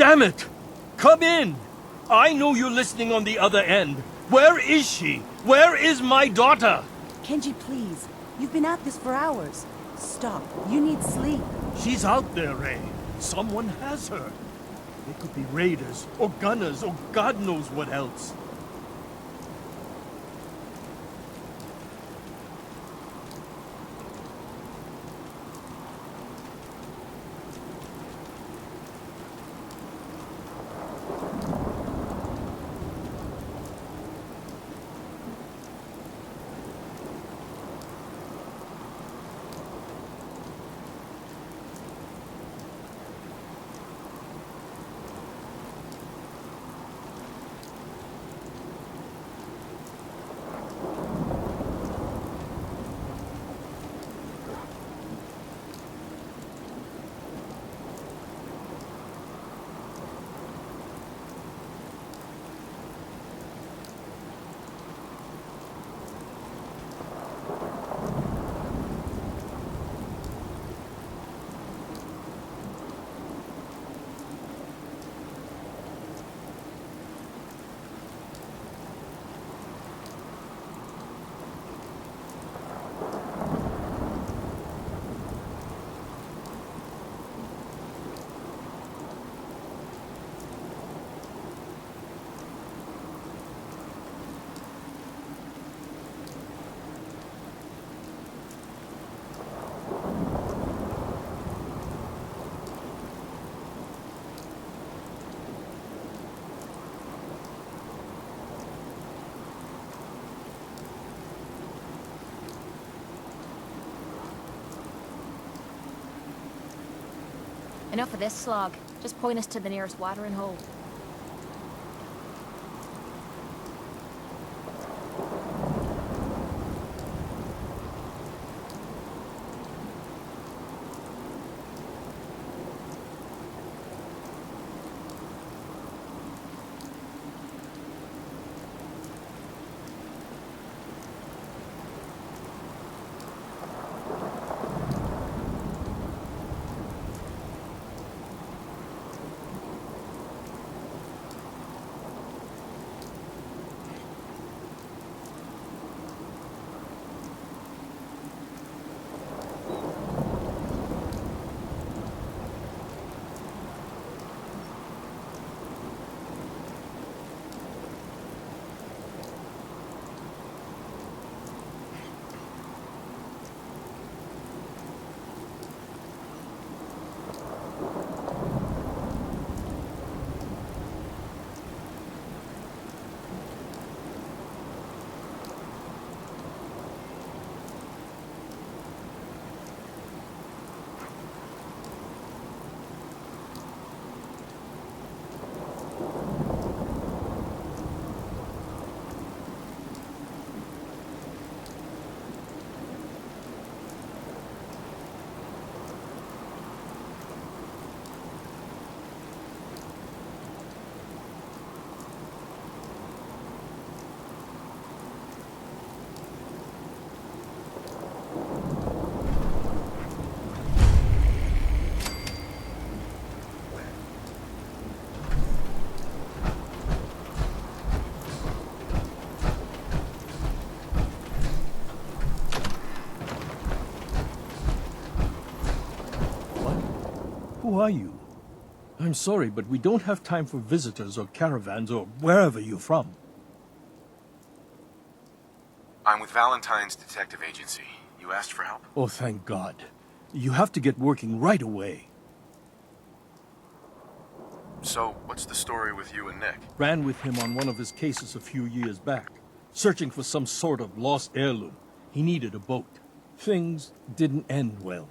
Damn it! Come in! I know you're listening on the other end. Where is she? Where is my daughter? Kenji, please. You've been at this for hours. Stop. You need sleep. She's out there, Ray. Someone has her. They could be raiders, or gunners, or God knows what else. Enough of this slog. Just point us to the nearest watering hole. Who are you? I'm sorry, but we don't have time for visitors or caravans or wherever you're from. I'm with Valentine's detective agency. You asked for help? Oh, thank God. You have to get working right away. So, what's the story with you and Nick? Ran with him on one of his cases a few years back, searching for some sort of lost heirloom. He needed a boat. Things didn't end well.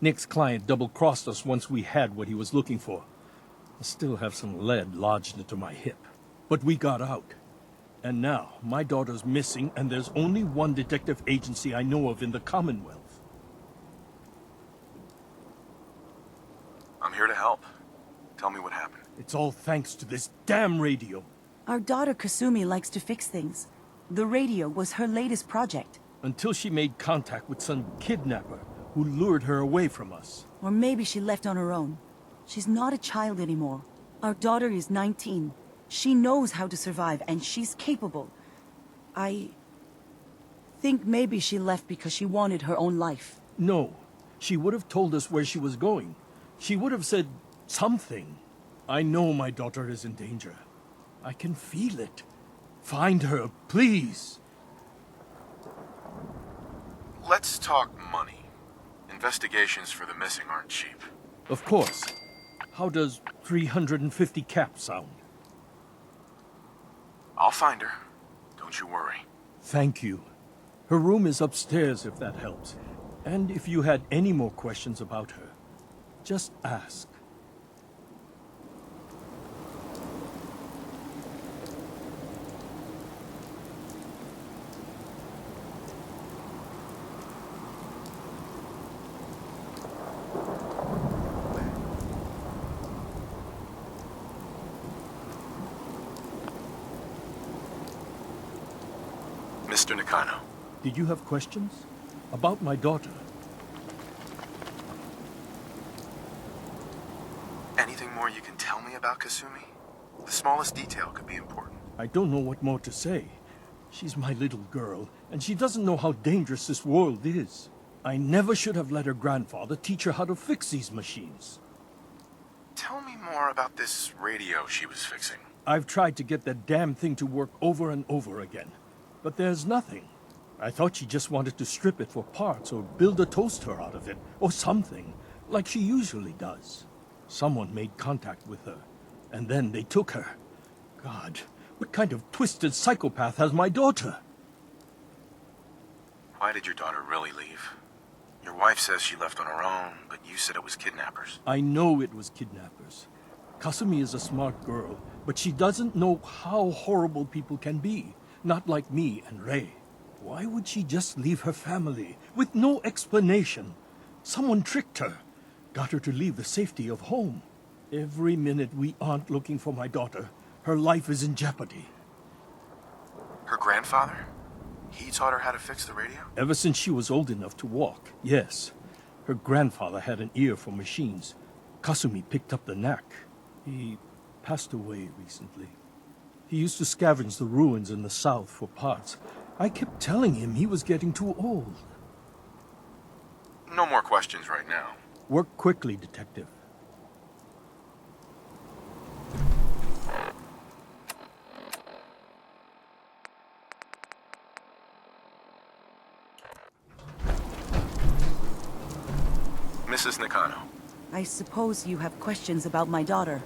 Nick's client double-crossed us once we had what he was looking for. I still have some lead lodged into my hip. But we got out. And now, my daughter's missing, and there's only one detective agency I know of in the Commonwealth. I'm here to help. Tell me what happened. It's all thanks to this damn radio. Our daughter Kasumi likes to fix things. The radio was her latest project. Until she made contact with some kidnapper who lured her away from us. Or maybe she left on her own. She's not a child anymore. Our daughter is 19. She knows how to survive, and she's capable. I think maybe she left because she wanted her own life. No, she would have told us where she was going. She would have said something. I know my daughter is in danger. I can feel it. Find her, please. Let's talk money. Investigations for the missing aren't cheap. Of course. How does 350 cap sound? I'll find her. Don't you worry. Thank you. Her room is upstairs if that helps. And if you had any more questions about her, just ask. Mr. Nakano. Did you have questions? About my daughter? Anything more you can tell me about Kasumi? The smallest detail could be important. I don't know what more to say. She's my little girl, and she doesn't know how dangerous this world is. I never should have let her grandfather teach her how to fix these machines. Tell me more about this radio she was fixing. I've tried to get that damn thing to work over and over again, but there's nothing. I thought she just wanted to strip it for parts or build a toaster out of it, or something, like she usually does. Someone made contact with her, and then they took her. God, what kind of twisted psychopath has my daughter? Why did your daughter really leave? Your wife says she left on her own, but you said it was kidnappers. I know it was kidnappers. Kasumi is a smart girl, but she doesn't know how horrible people can be. Not like me and Ray. Why would she just leave her family with no explanation? Someone tricked her. Got her to leave the safety of home. Every minute we aren't looking for my daughter, her life is in jeopardy. Her grandfather? He taught her how to fix the radio? Ever since she was old enough to walk, yes. Her grandfather had an ear for machines. Kasumi picked up the knack. He passed away recently. He used to scavenge the ruins in the south for parts. I kept telling him he was getting too old. No more questions right now. Work quickly, Detective. Mrs. Nakano. I suppose you have questions about my daughter.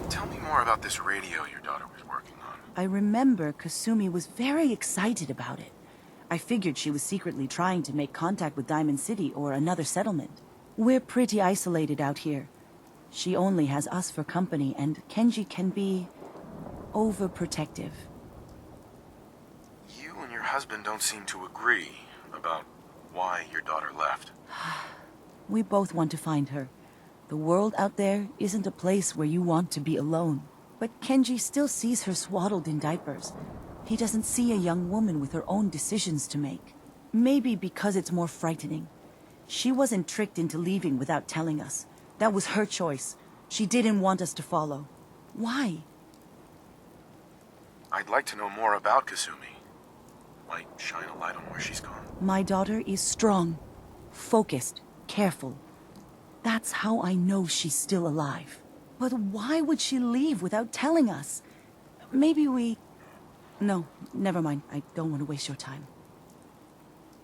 Tell me more about this radio your daughter was working on. I remember Kasumi was very excited about it. I figured she was secretly trying to make contact with Diamond City or another settlement. We're pretty isolated out here. She only has us for company, and Kenji can be overprotective. You and your husband don't seem to agree about why your daughter left. We both want to find her. The world out there isn't a place where you want to be alone. But Kenji still sees her swaddled in diapers. He doesn't see a young woman with her own decisions to make. Maybe because it's more frightening. She wasn't tricked into leaving without telling us. That was her choice. She didn't want us to follow. Why? I'd like to know more about Kasumi. Might shine a light on where she's gone. My daughter is strong, focused, careful. That's how I know she's still alive. But why would she leave without telling us? Maybe we... No, never mind. I don't want to waste your time.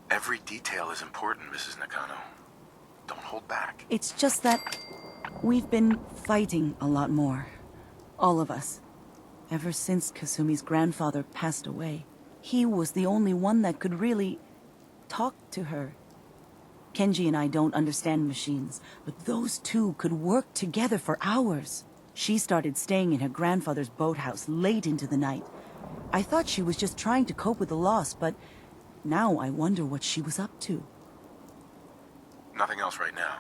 Every detail is important, Mrs. Nakano. Don't hold back. It's just that we've been fighting a lot more. All of us. Ever since Kasumi's grandfather passed away. He was the only one that could really talk to her. Kenji and I don't understand machines, but those two could work together for hours. She started staying in her grandfather's boathouse late into the night. I thought she was just trying to cope with the loss, but now I wonder what she was up to. Nothing else right now.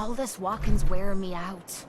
All this walking's wearing me out.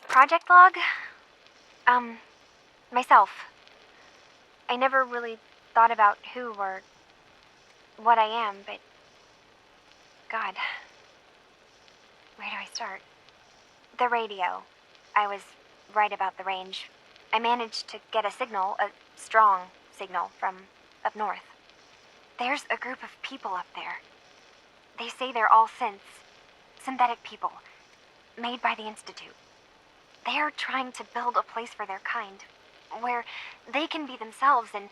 Project log? Myself. I never really thought about who or what I am, but God, where do I start? The radio. I was right about the range. I managed to get a signal, a strong signal, from up north. There's a group of people up there. They say they're all synthetic people, made by the Institute. They are trying to build a place for their kind, where they can be themselves and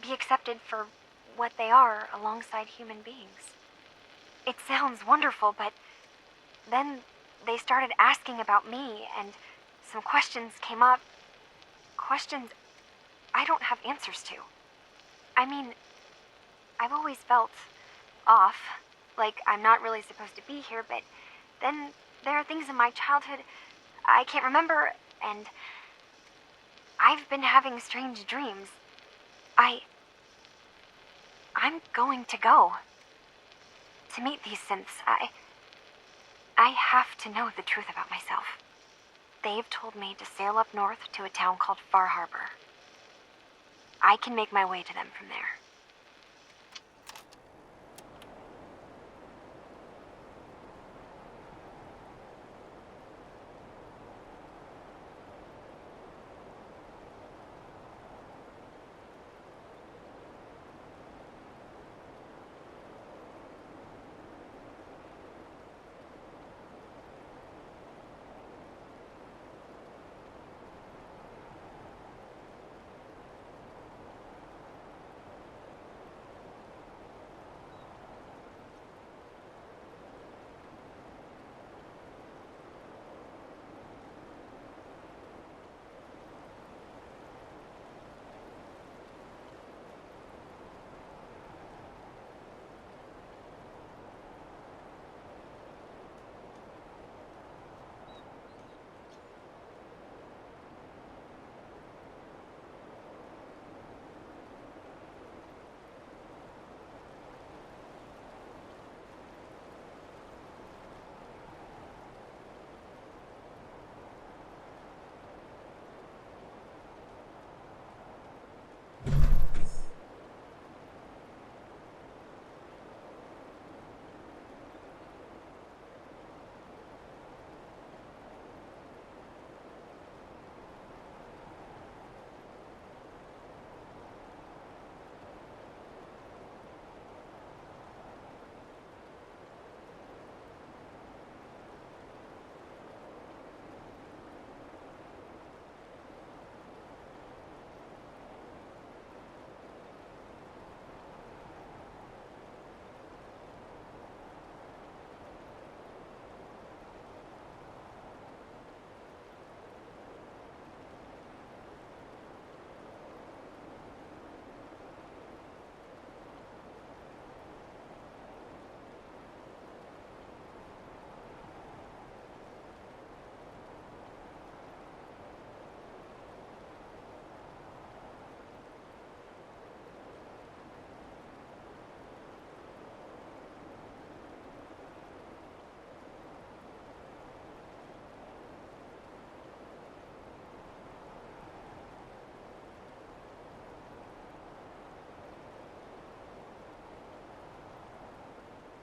be accepted for what they are alongside human beings. It sounds wonderful, but then they started asking about me, and some questions came up. Questions I don't have answers to. I mean, I've always felt off, like I'm not really supposed to be here, but then there are things in my childhood I can't remember, and I've been having strange dreams. I'm going to go to meet these synths. I have to know the truth about myself. They've told me to sail up north to a town called Far Harbor. I can make my way to them from there.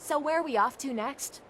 So where are we off to next?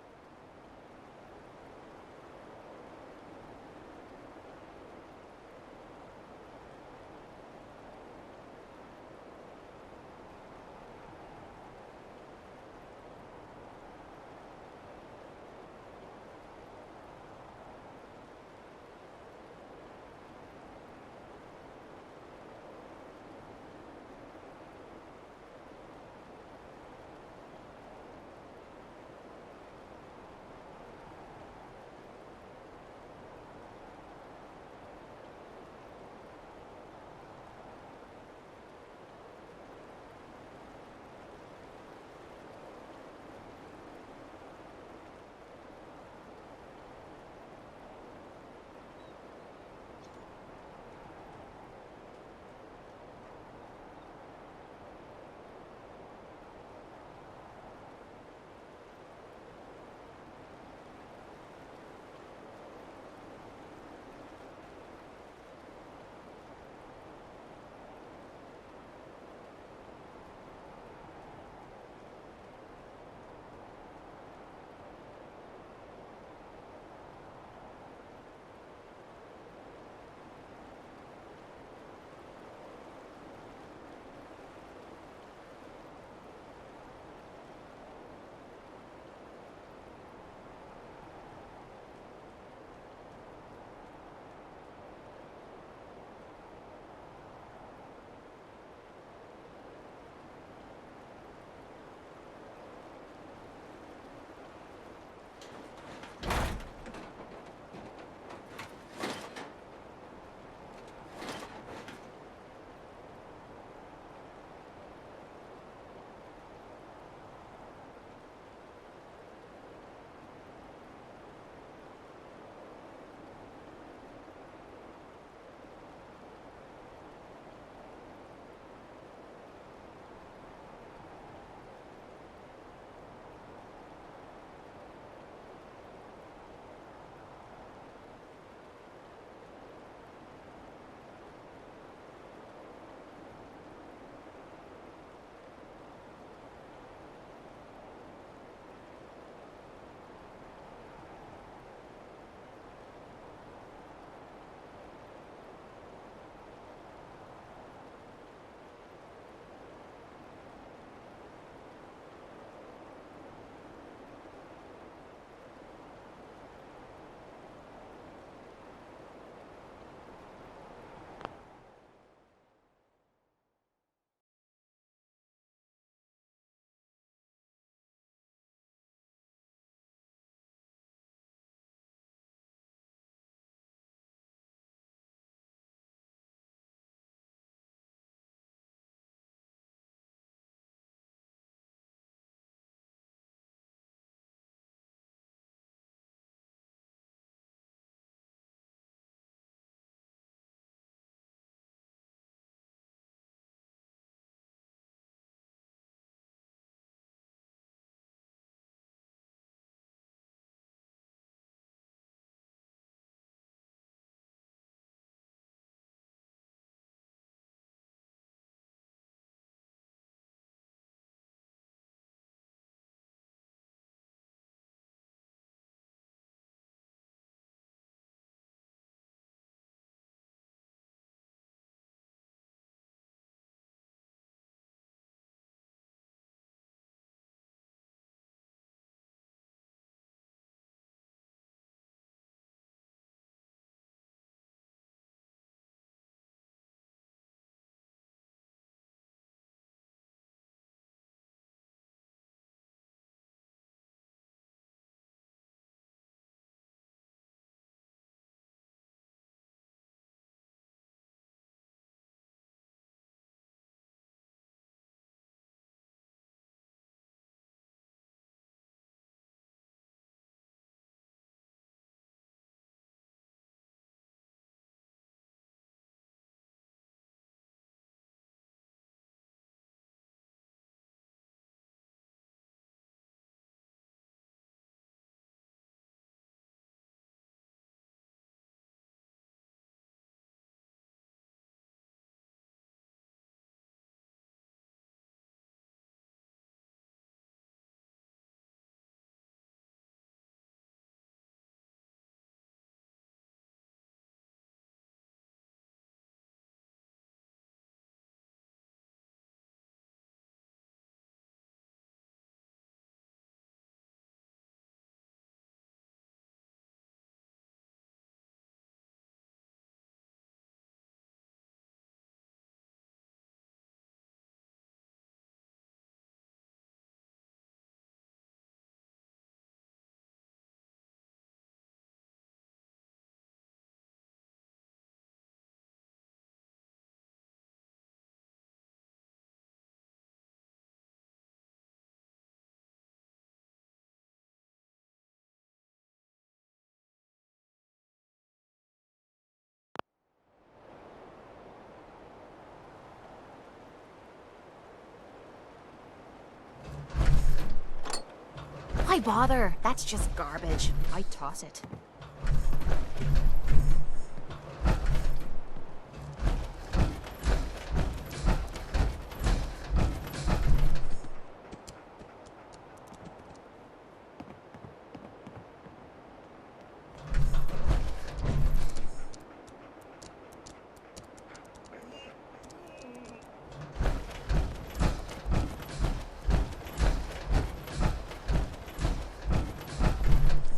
Why bother? That's just garbage. I toss it.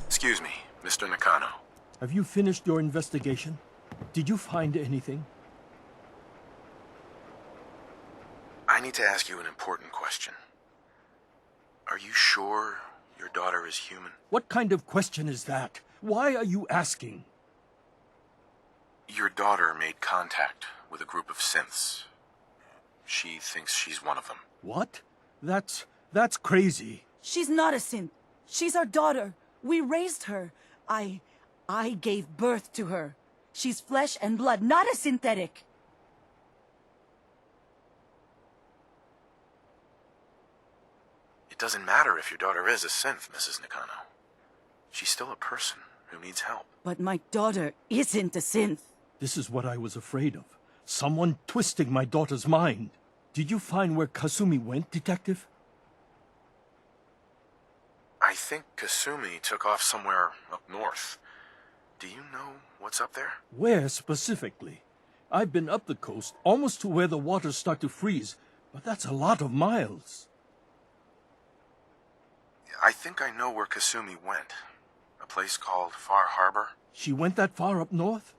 Excuse me, Mr. Nakano. Have you finished your investigation? Did you find anything? I need to ask you an important question. Are you sure your daughter is human? What kind of question is that? Why are you asking? Your daughter made contact with a group of synths. She thinks she's one of them. What? That's crazy. She's not a synth. She's our daughter. We raised her. I gave birth to her. She's flesh and blood, not a synthetic. It doesn't matter if your daughter is a synth, Mrs. Nakano. She's still a person who needs help. But my daughter isn't a synth. This is what I was afraid of. Someone twisting my daughter's mind. Did you find where Kasumi went, Detective? I think Kasumi took off somewhere up north. Do you know what's up there? Where specifically? I've been up the coast, almost to where the waters start to freeze, but that's a lot of miles. I think I know where Kasumi went. A place called Far Harbor. She went that far up north?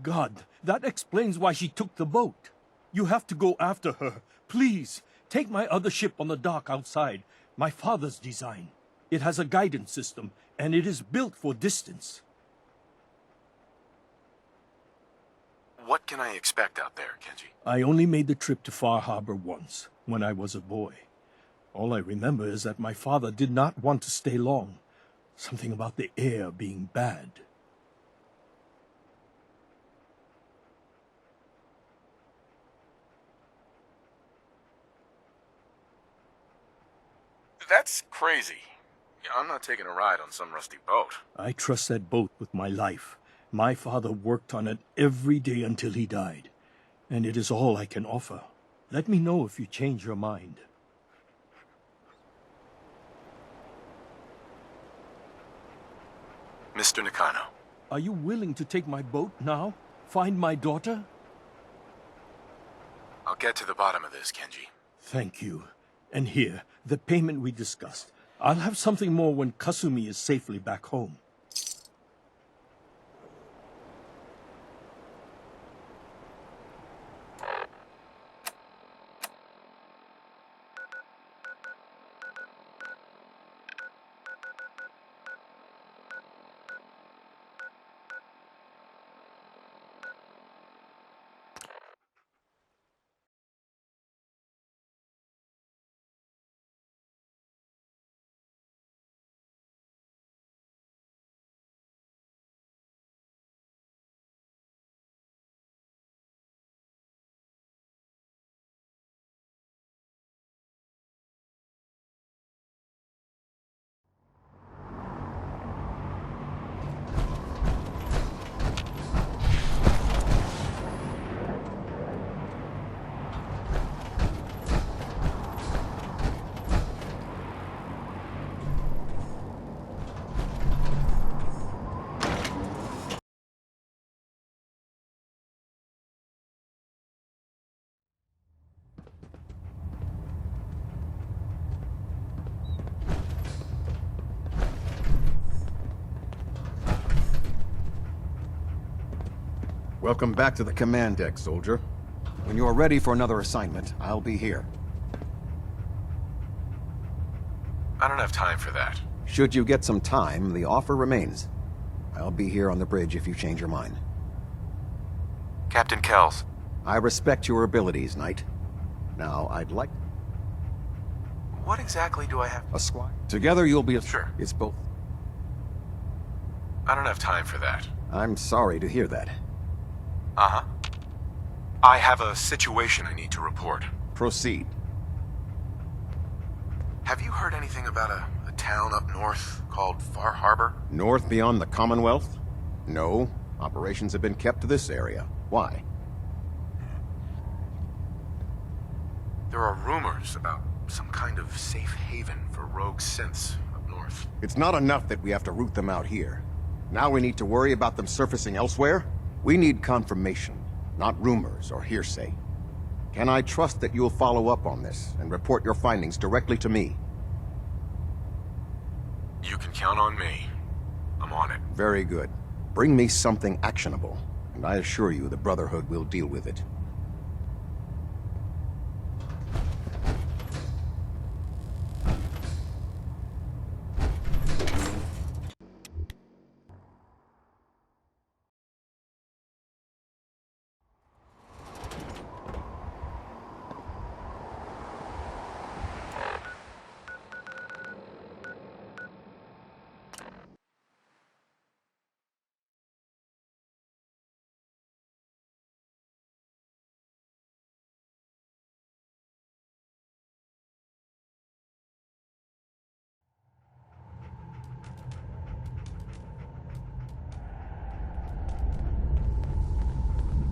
God, that explains why she took the boat. You have to go after her. Please, take my other ship on the dock outside. My father's design. It has a guidance system, and it is built for distance. What can I expect out there, Kenji? I only made the trip to Far Harbor once, when I was a boy. All I remember is that my father did not want to stay long. Something about the air being bad. That's crazy. I'm not taking a ride on some rusty boat. I trust that boat with my life. My father worked on it every day until he died, and it is all I can offer. Let me know if you change your mind. Mr. Nakano. Are you willing to take my boat now? Find my daughter? I'll get to the bottom of this, Kenji. Thank you. And here, the payment we discussed. I'll have something more when Kasumi is safely back home. Welcome back to the command deck, soldier. When you're ready for another assignment, I'll be here. I don't have time for that. Should you get some time, the offer remains. I'll be here on the bridge if you change your mind. Captain Kells. I respect your abilities, Knight. Now, I'd like What exactly do I have? a squad. Together you'll be a... Sure. It's both. I don't have time for that. I'm sorry to hear that. Uh-huh. I have a situation I need to report. Proceed. Have you heard anything about a town up north called Far Harbor? North beyond the Commonwealth? No. Operations have been kept to this area. Why? There are rumors about some kind of safe haven for rogue synths up north. It's not enough that we have to root them out here. Now we need to worry about them surfacing elsewhere? We need confirmation, not rumors or hearsay. Can I trust that you'll follow up on this and report your findings directly to me? You can count on me. I'm on it. Very good. Bring me something actionable, and I assure you the Brotherhood will deal with it.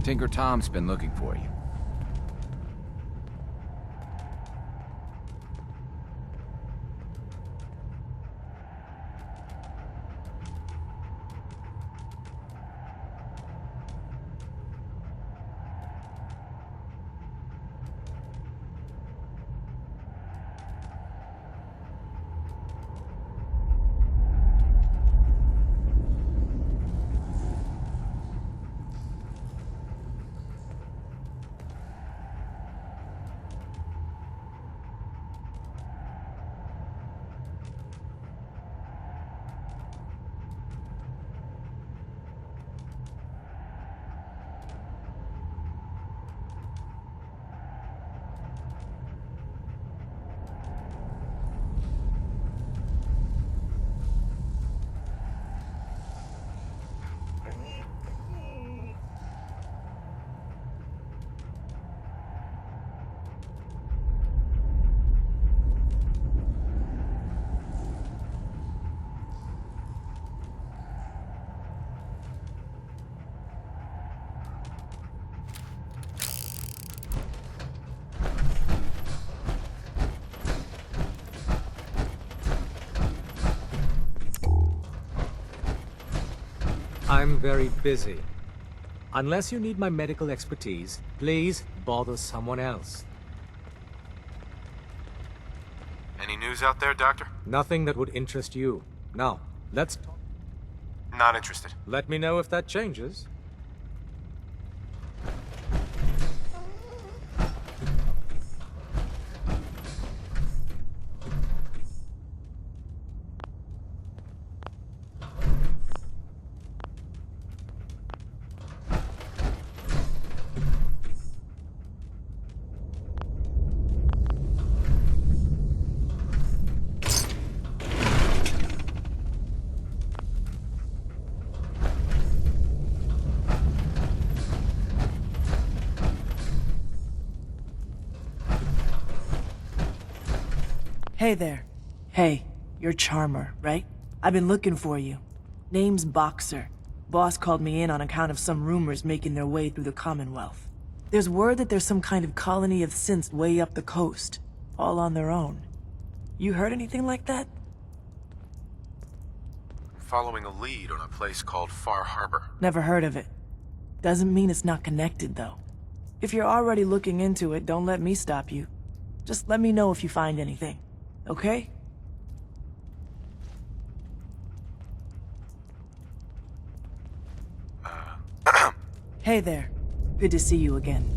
Tinker Tom's been looking for you. I'm very busy. Unless you need my medical expertise, please bother someone else. Any news out there, Doctor? Nothing that would interest you. Now, let's talk. Not interested. Let me know if that changes. Hey there. Hey, you're Charmer, right? I've been looking for you. Name's Boxer. Boss called me in on account of some rumors making their way through the Commonwealth. There's word that there's some kind of colony of synths way up the coast, all on their own. You heard anything like that? Following a lead on a place called Far Harbor. Never heard of it. Doesn't mean it's not connected, though. If you're already looking into it, don't let me stop you. Just let me know if you find anything. Okay? Hey there. Good to see you again.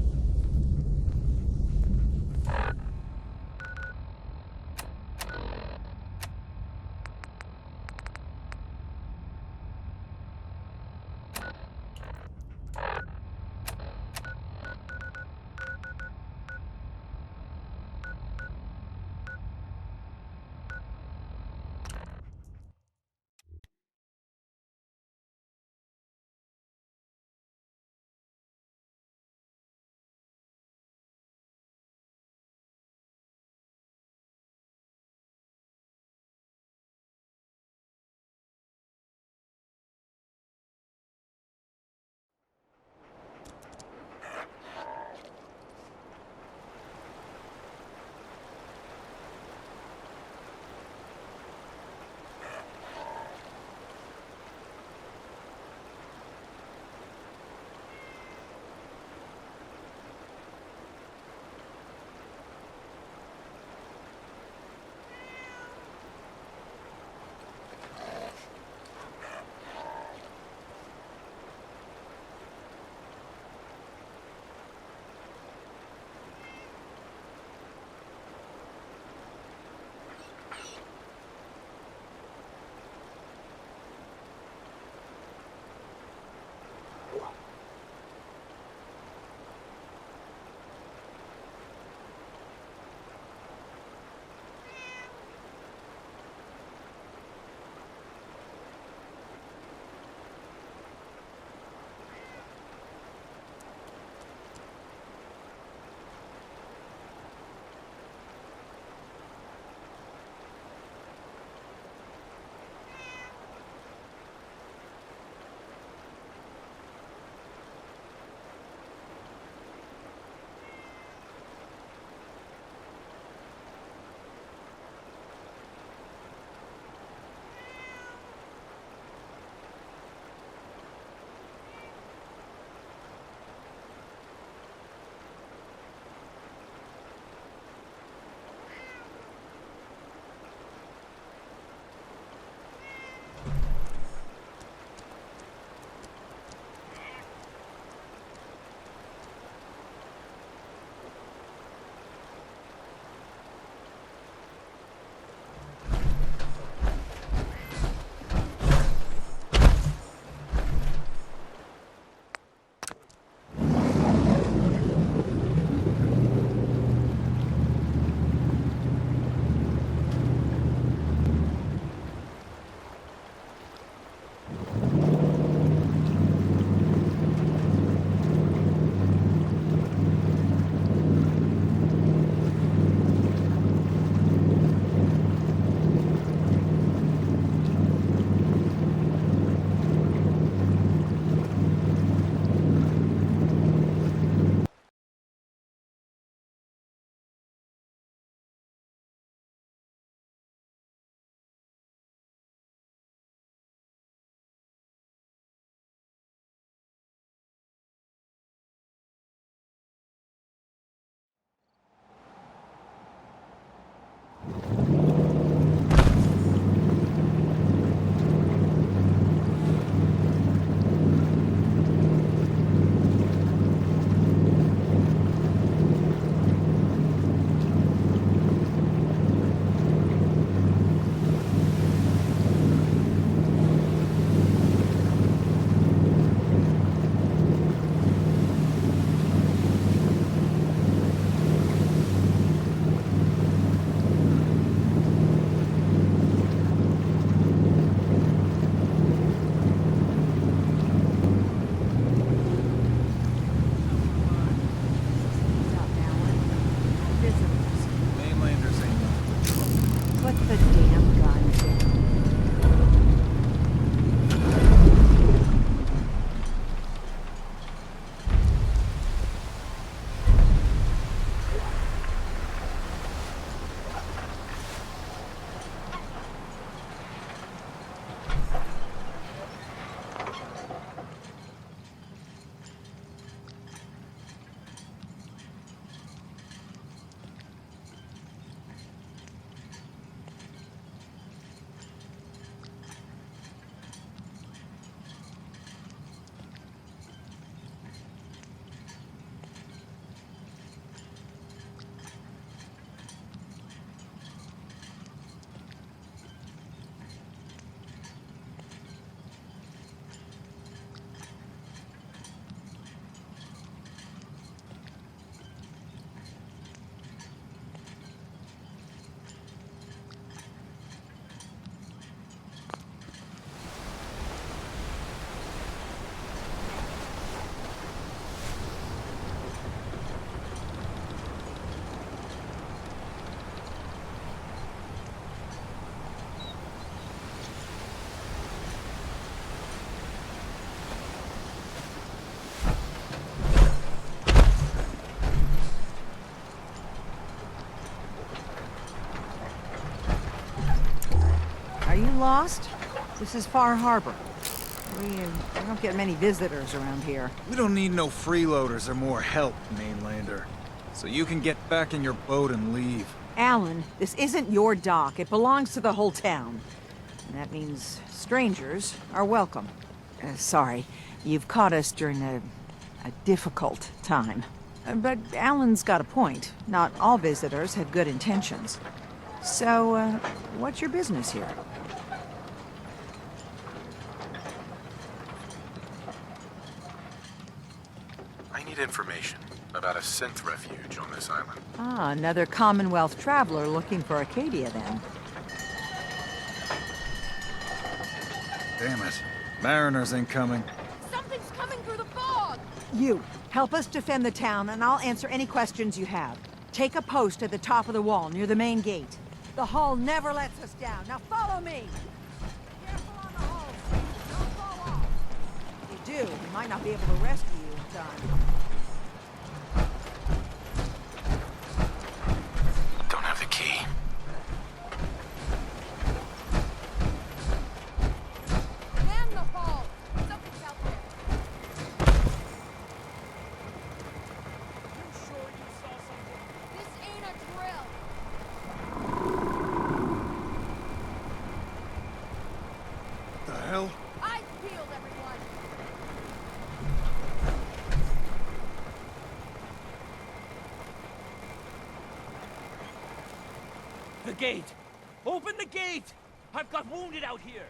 lost? This is Far Harbor. We don't get many visitors around here. We don't need no freeloaders or more help, mainlander. So you can get back in your boat and leave. Alan, this isn't your dock. It belongs to the whole town. And that means strangers are welcome. Sorry, you've caught us during a difficult time. But Alan's got a point. Not all visitors have good intentions. So, what's your business here? I need information about a synth refuge on this island. Ah, another Commonwealth traveler looking for Acadia, then. Damn it. Mariners incoming. Something's coming through the fog! You, help us defend the town, and I'll answer any questions you have. Take a post at the top of the wall, near the main gate. The hull never lets us down. Now follow me! Careful on the hull, don't fall off. If you do, we might not be able to rescue you in time. Don't have the key. Man the fog! Something's out there! You sure you saw something? This ain't a drill! The hell? Eyes peeled, everyone! The gate! Open the gate! I've got wounded out here!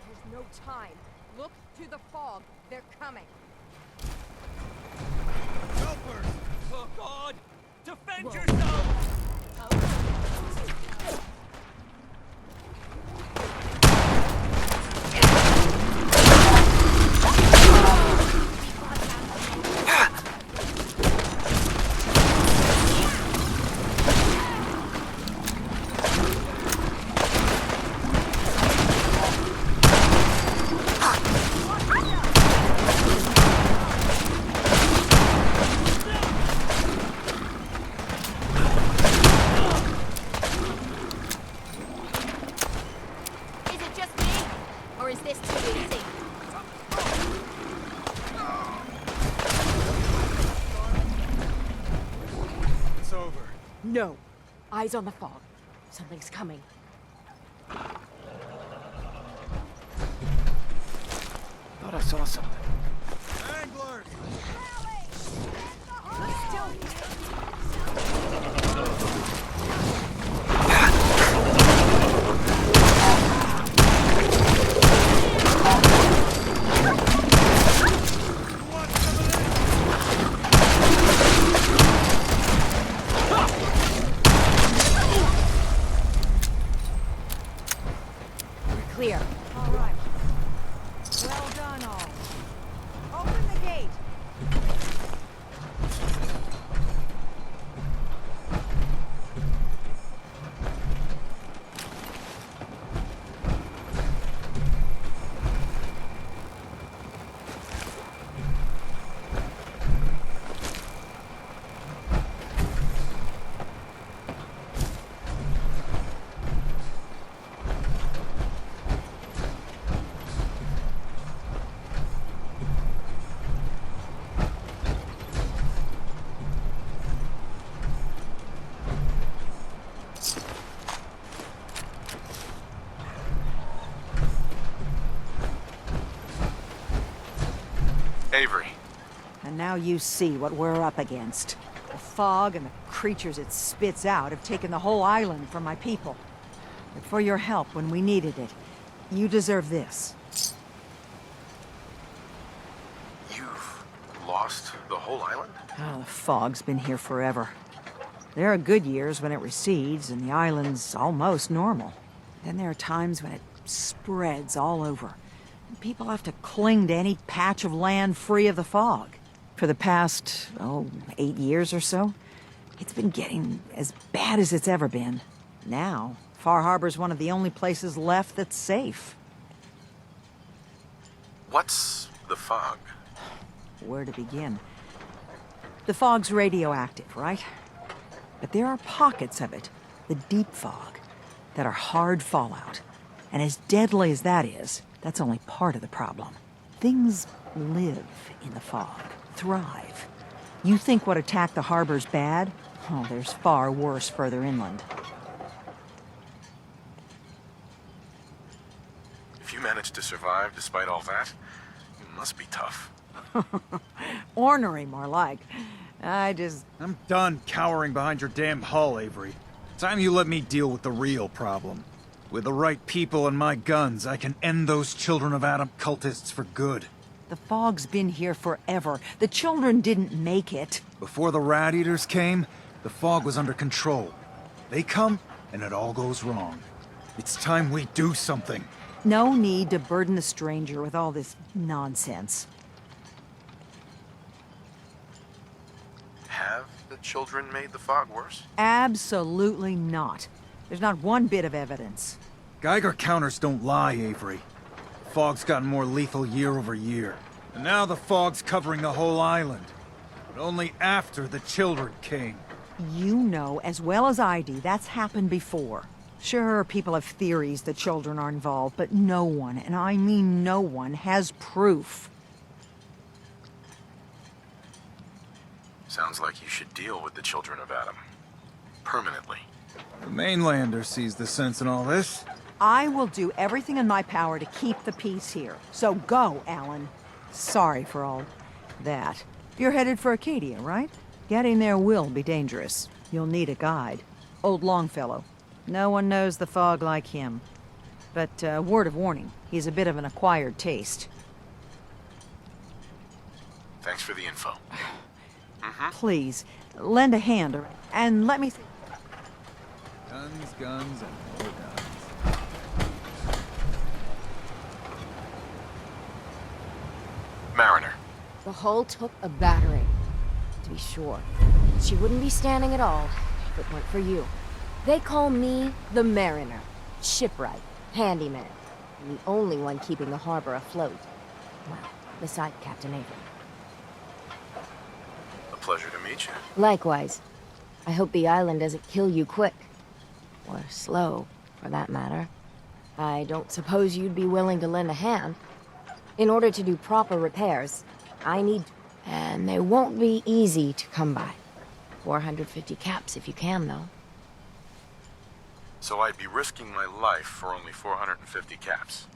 There's no time. Look to the fog. They're coming. Helpers! Oh, God! Defend yourself! Is it just me? Or is this too easy? It's over. No. Eyes on the fog. Something's coming. Thought I saw something. Anglers! We're clear. All right. Well done, all. Open the gate. Avery. And now you see what we're up against. The fog and the creatures it spits out have taken the whole island from my people. But for your help when we needed it, you deserve this. You've lost the whole island? Oh, the fog's been here forever. There are good years when it recedes and the island's almost normal. Then there are times when it spreads all over. And people have to cling to any patch of land free of the fog. For the past, 8 years or so, it's been getting as bad as it's ever been. Now, Far Harbor's one of the only places left that's safe. What's the fog? Where to begin? The fog's radioactive, right? But there are pockets of it, the deep fog, that are hard fallout. And as deadly as that is, that's only part of the problem. Things live in the fog, thrive. You think what attacked the harbor's bad? Oh, there's far worse further inland. If you managed to survive despite all that, it must be tough. Ornery, more like. I'm done cowering behind your damn hull, Avery. Time you let me deal with the real problem. With the right people and my guns, I can end those Children of Adam cultists for good. The fog's been here forever. The children didn't make it. Before the Rat Eaters came, the fog was under control. They come, and it all goes wrong. It's time we do something. No need to burden the stranger with all this nonsense. Have the children made the fog worse? Absolutely not. There's not one bit of evidence. Geiger counters don't lie, Avery. The fog's gotten more lethal year over year. And now the fog's covering the whole island. But only after the children came. You know as well as I do that's happened before. Sure, people have theories that children are involved, but no one, and I mean no one, has proof. Sounds like you should deal with the Children of Adam. Permanently. The mainlander sees the sense in all this. I will do everything in my power to keep the peace here. So go, Alan. Sorry for all that. You're headed for Acadia, right? Getting there will be dangerous. You'll need a guide. Old Longfellow. No one knows the fog like him. But, word of warning, he's a bit of an acquired taste. Thanks for the info. Please, lend a hand, and let me... Guns, guns, and more guns. Mariner. The hull took a battering, to be sure. She wouldn't be standing at all if it weren't for you. They call me the Mariner. Shipwright, handyman, and the only one keeping the harbor afloat. Well, beside Captain Avery. A pleasure to meet you. Likewise. I hope the island doesn't kill you quick. Or slow, for that matter. I don't suppose you'd be willing to lend a hand. In order to do proper repairs, I need... And they won't be easy to come by. 450 caps if you can, though. So I'd be risking my life for only 450 caps.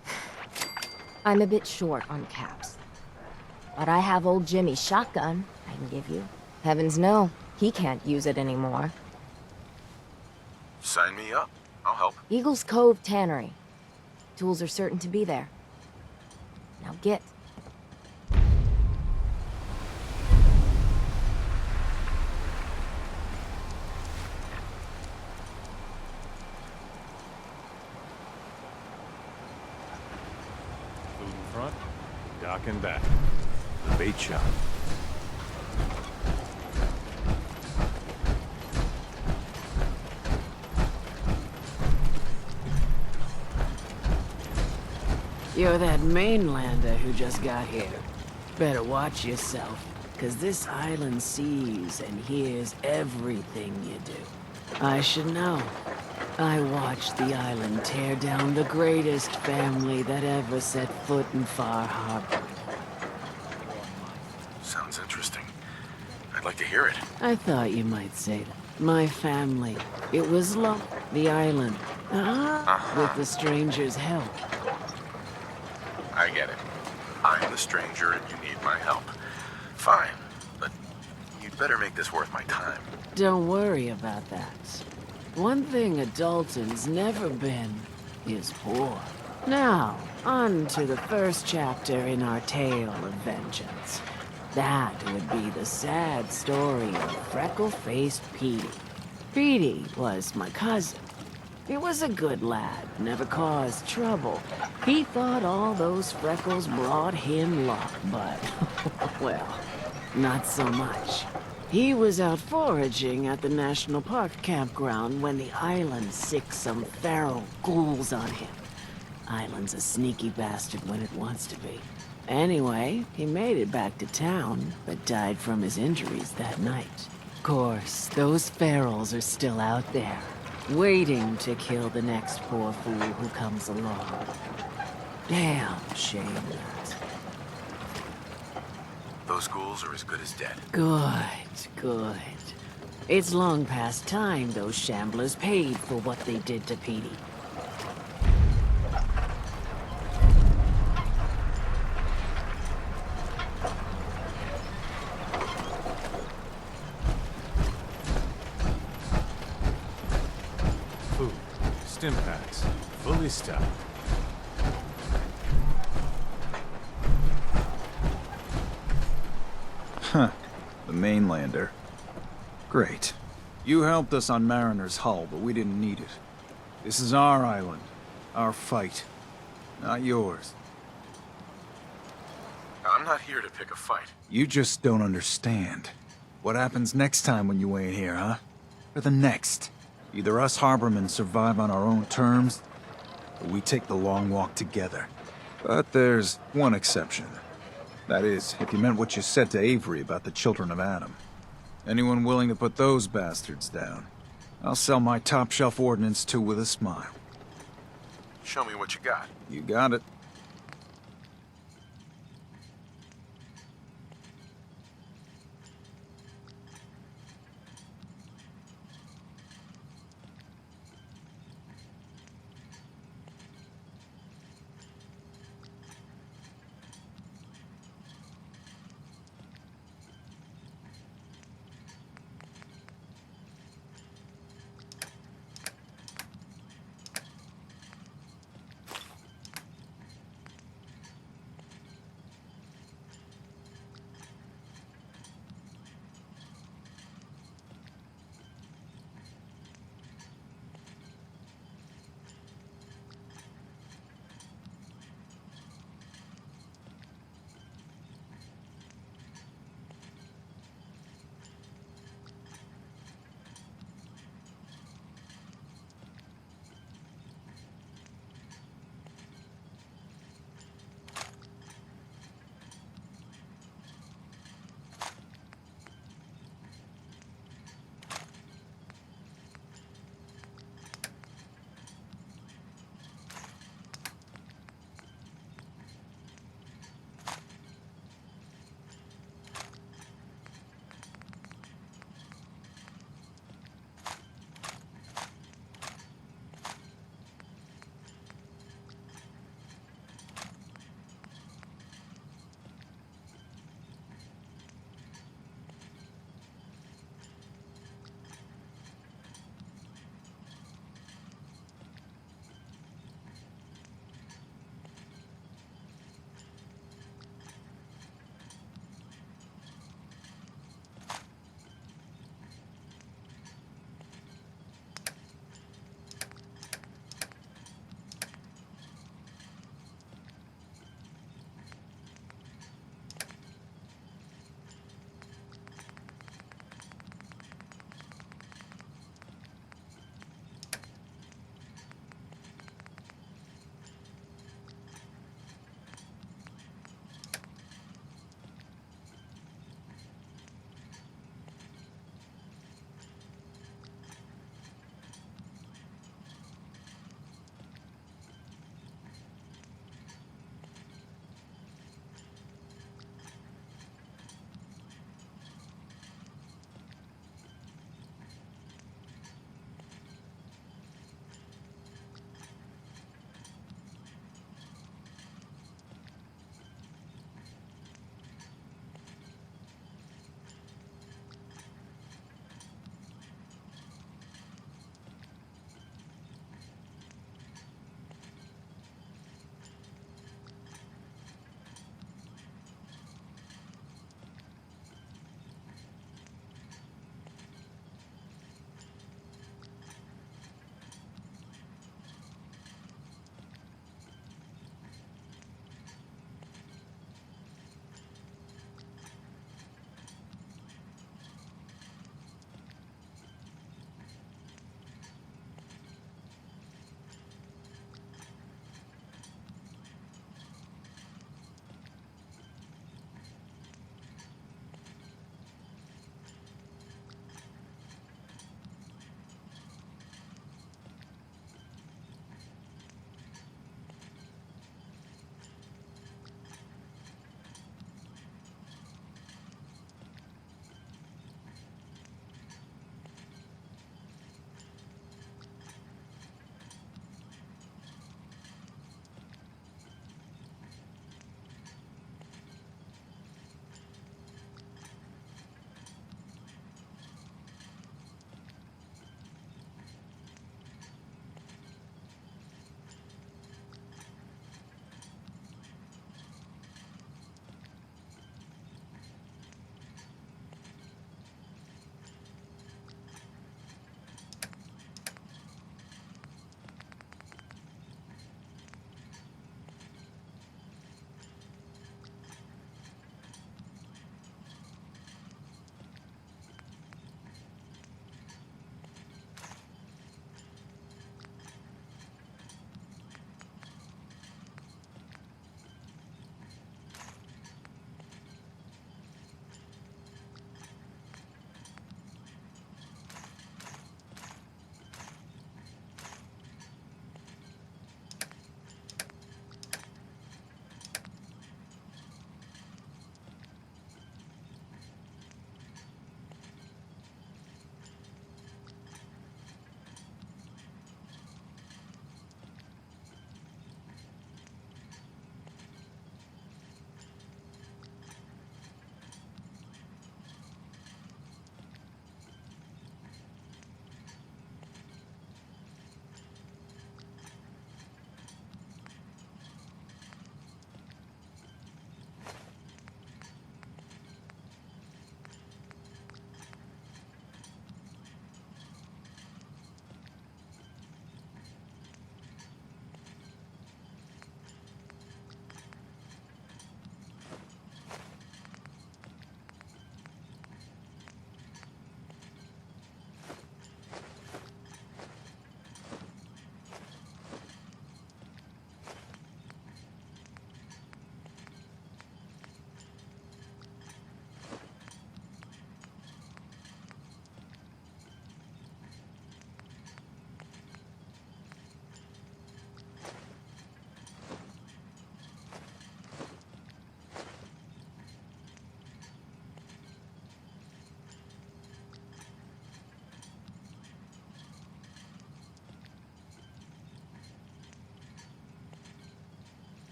I'm a bit short on caps. But I have old Jimmy's shotgun I can give you. Heavens no, he can't use it anymore. Sign me up. I'll help. Eagle's Cove Tannery. Tools are certain to be there. Now get. Food in front, dock in back. The bait shop. You're that mainlander who just got here. Better watch yourself, 'cause this island sees and hears everything you do. I should know. I watched the island tear down the greatest family that ever set foot in Far Harbor. Sounds interesting. I'd like to hear it. I thought you might say that. My family. It was the island. With the stranger's help. I get it. I'm the stranger and you need my help. Fine, but you'd better make this worth my time. Don't worry about that. One thing a Dalton's never been is poor. Now, on to the first chapter in our tale of vengeance. That would be the sad story of freckle-faced Petey. Petey was my cousin. He was a good lad, never caused trouble. He thought all those freckles brought him luck, but, well, not so much. He was out foraging at the National Park campground when the island sicked some feral ghouls on him. Island's a sneaky bastard when it wants to be. Anyway, he made it back to town, but died from his injuries that night. Of course, those ferals are still out there. waiting to kill the next poor fool who comes along. Damn shame that. Those ghouls are as good as dead. Good, good. It's long past time those shamblers paid for what they did to Petey. Food. Stim packs. Fully stocked. Huh. The mainlander. Great. You helped us on Mariner's hull, but we didn't need it. This is our island. Our fight. Not yours. I'm not here to pick a fight. You just don't understand. What happens next time when you ain't here, huh? Or the next? Either us harbormen survive on our own terms, or we take the long walk together. But there's one exception. That is, if you meant what you said to Avery about the children of Adam. Anyone willing to put those bastards down, I'll sell my top-shelf ordnance to with a smile. Show me what you got. You got it.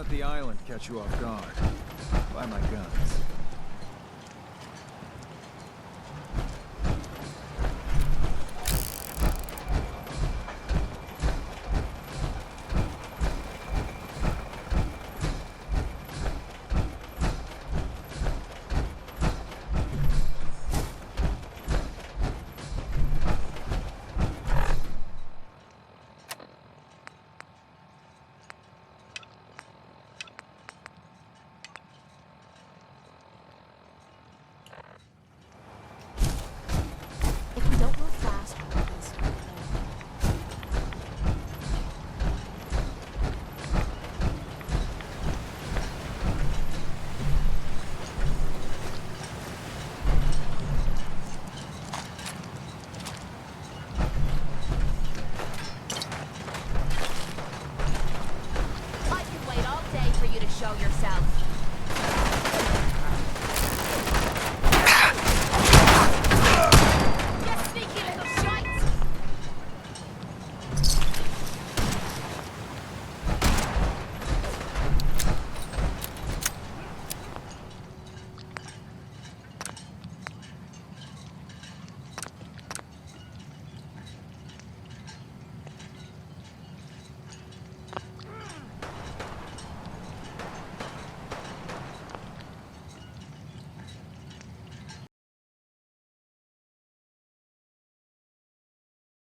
let the island catch you off guard. Buy my guns.